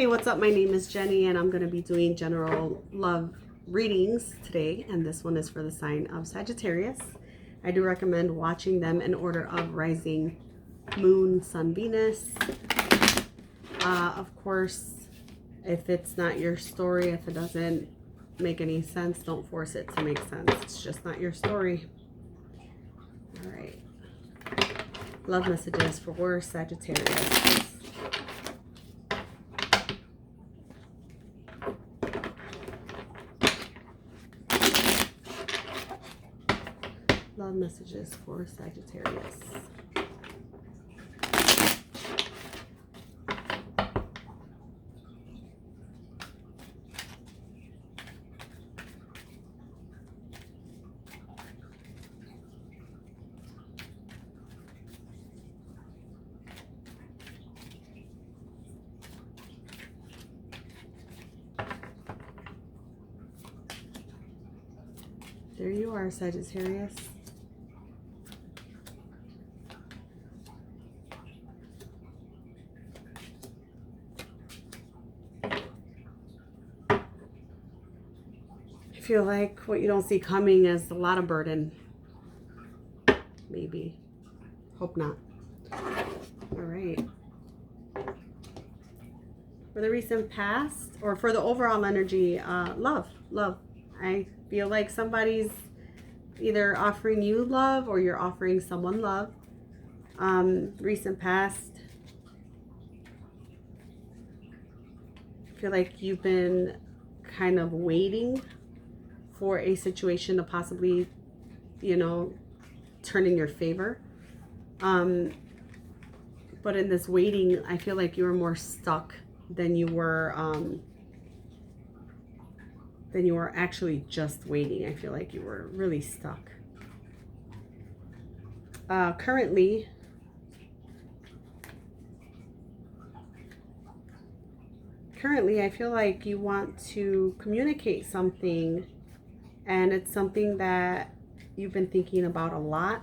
Hey, what's up? My name is Jenny and I'm going to be doing general love readings today, and this one is for the sign of Sagittarius. I do recommend watching them in order of rising, moon, sun, Venus. Of course, if it's not your story, if it doesn't make any sense, don't force it to make sense. It's just not your story. All right. Love messages for Sagittarius. Love messages for Sagittarius. There you are, Sagittarius. I feel like what you don't see coming is a lot of burden. Maybe. Hope not. All right. For the recent past, or for the overall energy, love. I feel like somebody's either offering you love or you're offering someone love. Recent past, I feel like you've been kind of waiting for a situation to possibly, turn in your favor. But in this waiting, I feel like you were more stuck than you were actually just waiting. I feel like you were really stuck. Currently, I feel like you want to communicate something, and it's something that you've been thinking about a lot.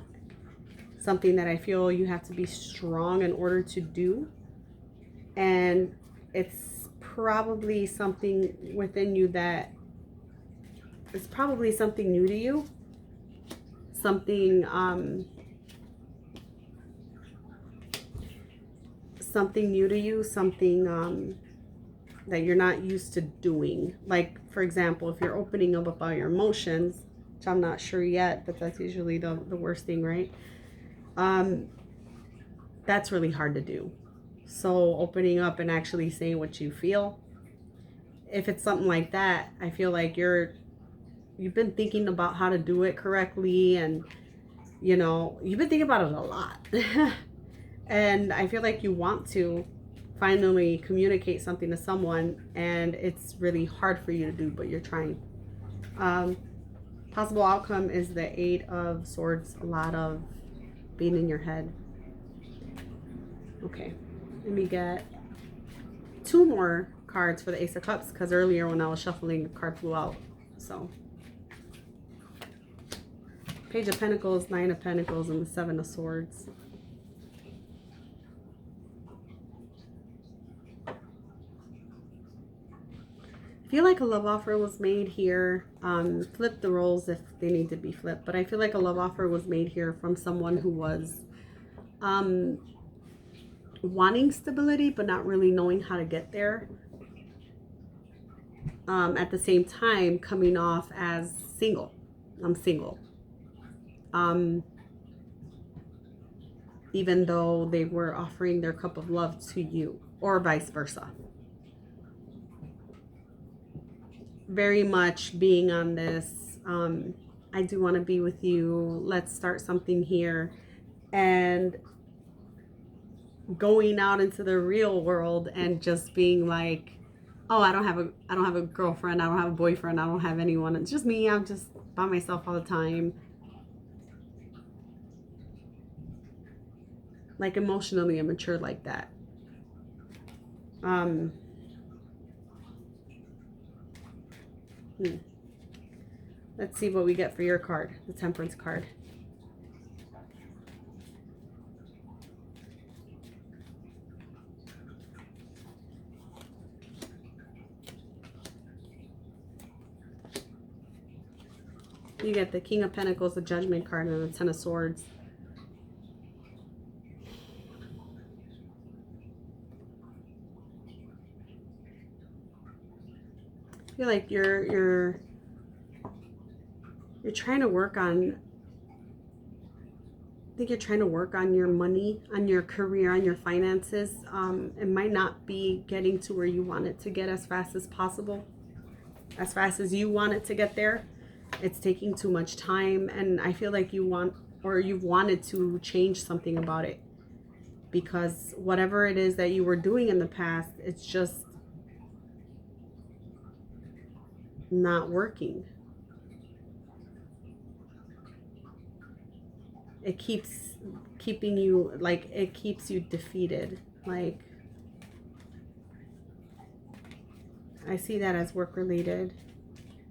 Something that I feel you have to be strong in order to do. And it's probably something within you that is probably something new to you. Something new to you, something that you're not used to doing. Like, for example, if you're opening up about your emotions, which I'm not sure yet, but that's usually the worst thing, right? That's really hard to do. So opening up and actually saying what you feel, if it's something like that, I feel like you've been thinking about how to do it correctly, and you've been thinking about it a lot. And I feel like you want to finally communicate something to someone, and it's really hard for you to do, but you're trying. Possible outcome is the 8 of Swords, a lot of being in your head. Okay, let me get 2 more cards for the Ace of Cups, because earlier when I was shuffling, the card flew out. So Page of Pentacles, 9 of Pentacles, and the 7 of Swords. I feel like a love offer was made here. Flip the roles if they need to be flipped. But I feel like a love offer was made here from someone who was wanting stability, but not really knowing how to get there. At the same time, coming off as single. I'm single. Even though they were offering their cup of love to you, or vice versa. Very much being on this, I do want to be with you, let's start something here, and going out into the real world and just being like, oh, I don't have a girlfriend, I don't have a boyfriend, I don't have anyone, it's just me, I'm just by myself all the time. Like emotionally immature like that. Let's see what we get for your card, the Temperance card. You get the King of Pentacles, the Judgment card, and the Ten of Swords. I feel like you're trying to work on, I think you're trying to work on your money, on your career, on your finances. It might not be getting to where you want it to get as fast as possible, as fast as you want it to get there. It's taking too much time, and I feel like you want, or you've wanted to change something about it, because whatever it is that you were doing in the past, it's just not working. It keeps keeping you, like, it keeps you defeated. Like, I see that as work related.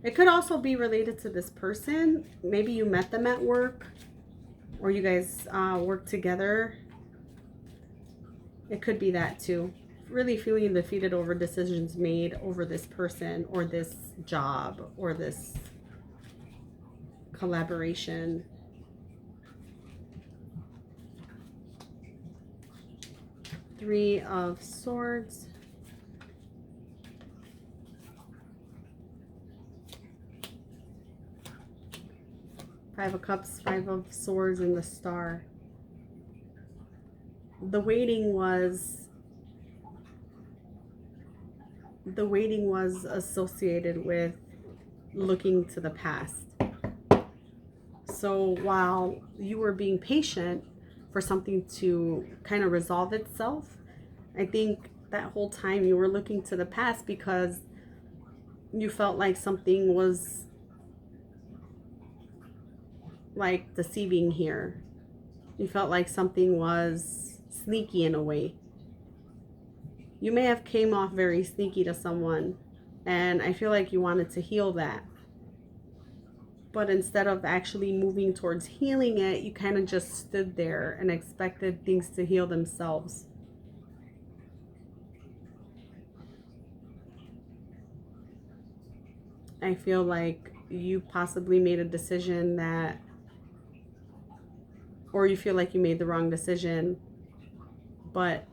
It could also be related to this person. Maybe you met them at work, or you guys work together. It could be that too. Really feeling defeated over decisions made over this person, or this job, or this collaboration. Three of Swords. Five of Cups, Five of Swords, and the Star. The waiting was associated with looking to the past. So while you were being patient for something to kind of resolve itself, I think that whole time you were looking to the past because you felt like something was like deceiving here. You felt like something was sneaky in a way. You may have came off very sneaky to someone, and I feel like you wanted to heal that. But instead of actually moving towards healing it, you kind of just stood there and expected things to heal themselves. I feel like you possibly made a decision that, or you feel like you made the wrong decision, but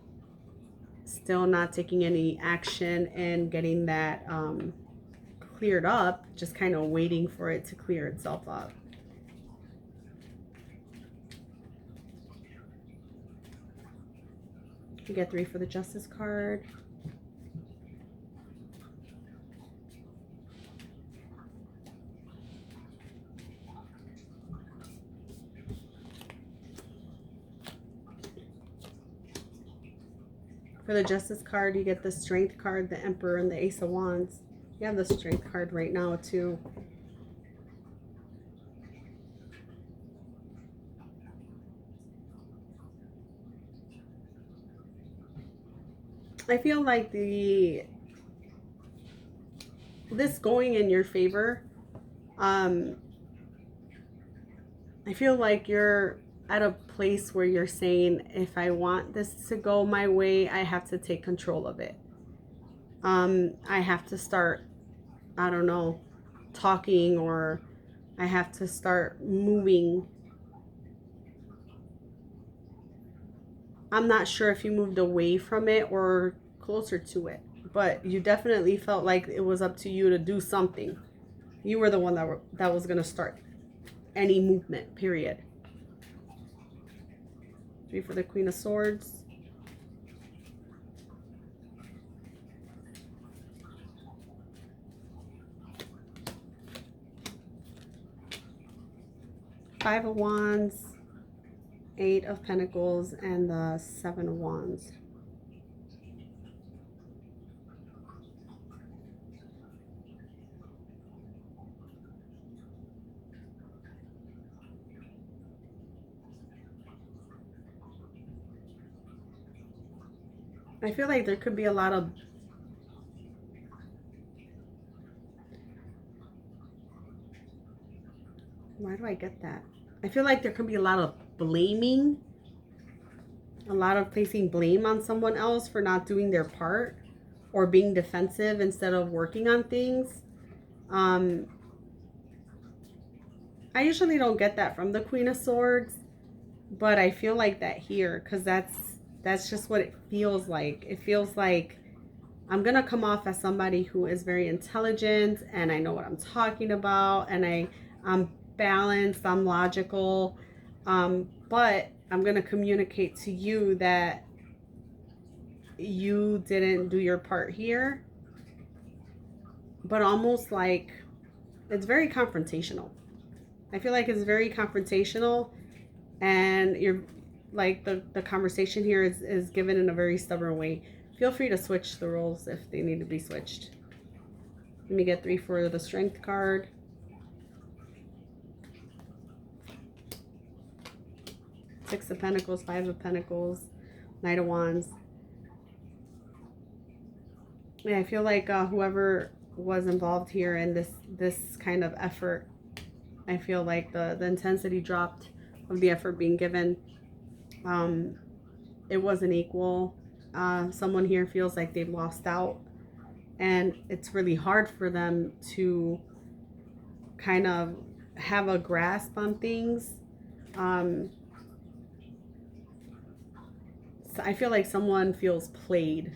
still not taking any action and getting that cleared up, just kind of waiting for it to clear itself up. You get 3 for the Justice card. For the Justice card, you get the Strength card, the Emperor, and the Ace of Wands. You have the Strength card right now, too. I feel like this going in your favor, I feel like you're at a place where you're saying, if I want this to go my way, I have to take control of it. I have to start, I don't know, talking, or I have to start moving. I'm not sure if you moved away from it or closer to it, but you definitely felt like it was up to you to do something. You were the one that was going to start any movement, period. 3 for the Queen of Swords. Five of Wands, 8 of Pentacles, and the 7 of Wands. I feel like there could be a lot of why do I get that? I feel like there could be a lot of blaming, a lot of placing blame on someone else for not doing their part, or being defensive instead of working on things. I usually don't get that from the Queen of Swords, but I feel like that here, because that's just what it feels like. It feels like I'm going to come off as somebody who is very intelligent, and I know what I'm talking about, and I'm balanced, I'm logical, but I'm going to communicate to you that you didn't do your part here. But almost like it's very confrontational. I feel like it's very confrontational, and you're like the conversation here is given in a very stubborn way. Feel free to switch the roles if they need to be switched. Let me get 3 for the Strength card. Six of Pentacles, 5 of Pentacles, Knight of Wands. Yeah, I feel like whoever was involved here in this kind of effort, I feel like the intensity dropped of the effort being given. It wasn't equal. Someone here feels like they've lost out, and it's really hard for them to kind of have a grasp on things. So I feel like someone feels played.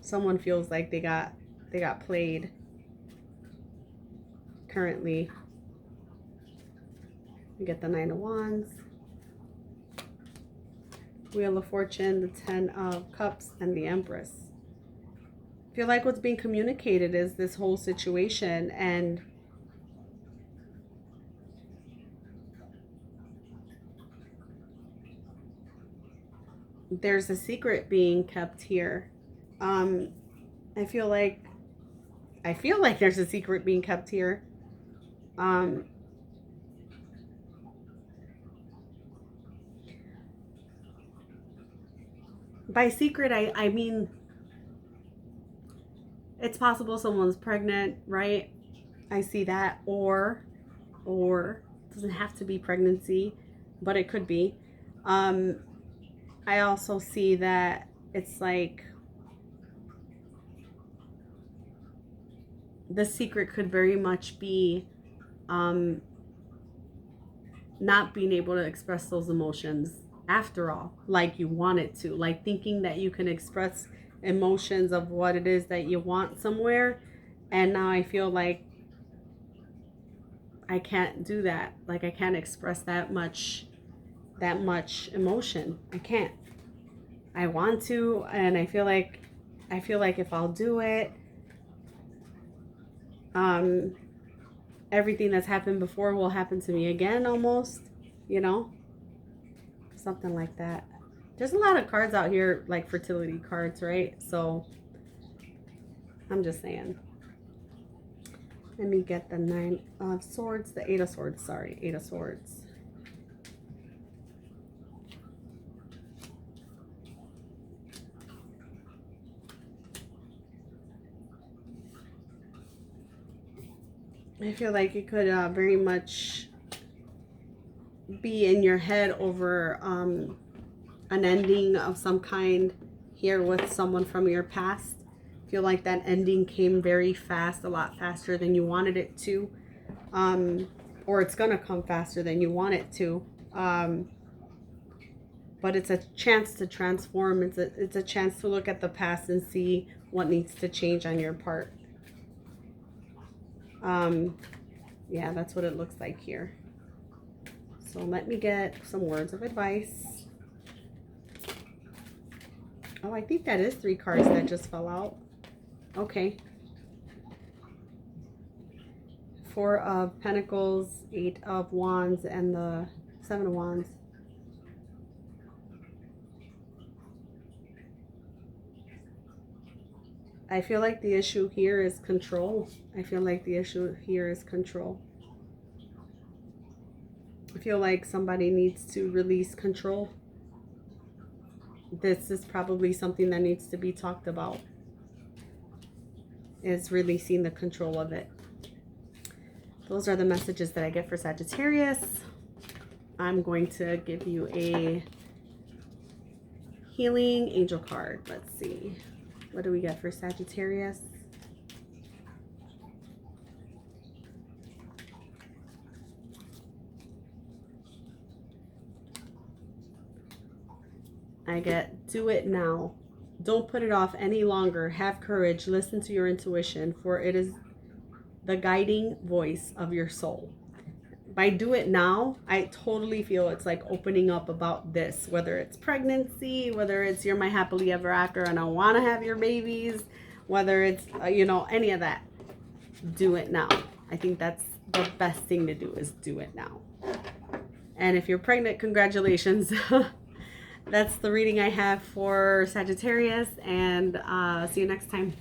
Someone feels like they got played currently. We get the 9 of Wands, Wheel of Fortune, the 10 of Cups, and the Empress. I feel like what's being communicated is this whole situation, and there's a secret being kept here. I feel like there's a secret being kept here. By secret, I mean, it's possible someone's pregnant, right? I see that, or it doesn't have to be pregnancy, but it could be. I also see that it's like the secret could very much be not being able to express those emotions after all, like you want it to, like thinking that you can express emotions of what it is that you want somewhere, and now I feel like I can't do that. Like I can't express that much emotion. I can't. I want to, and I feel like if I'll do it, everything that's happened before will happen to me again, almost, you know, something like that. There's a lot of cards out here, like fertility cards, right? So I'm just saying. Let me get the 9 of Swords, the 8 of Swords, sorry, 8 of Swords. I feel like it could very much be in your head over an ending of some kind here with someone from your past. I feel like that ending came very fast, a lot faster than you wanted it to, or it's gonna come faster than you want it to. But it's a chance to transform. It's a chance to look at the past and see what needs to change on your part. Yeah, that's what it looks like here. So let me get some words of advice. Oh, I think that is 3 cards that just fell out. Okay. 4 of Pentacles, 8 of Wands, and the 7 of Wands. I feel like the issue here is control. I feel like the issue here is control. I feel like somebody needs to release control. This is probably something that needs to be talked about, is releasing the control of it. Those are the messages that I get for Sagittarius. I'm going to give you a healing angel card. Let's see. What do we get for Sagittarius? I get do it now. Don't put it off any longer. Have courage. Listen to your intuition, for it is the guiding voice of your soul. By do it now, I totally feel it's like opening up about this, whether it's pregnancy, whether it's you're my happily ever after and I want to have your babies, whether it's, any of that. Do it now. I think that's the best thing to do, is do it now. And if you're pregnant, congratulations. That's the reading I have for Sagittarius, and see you next time.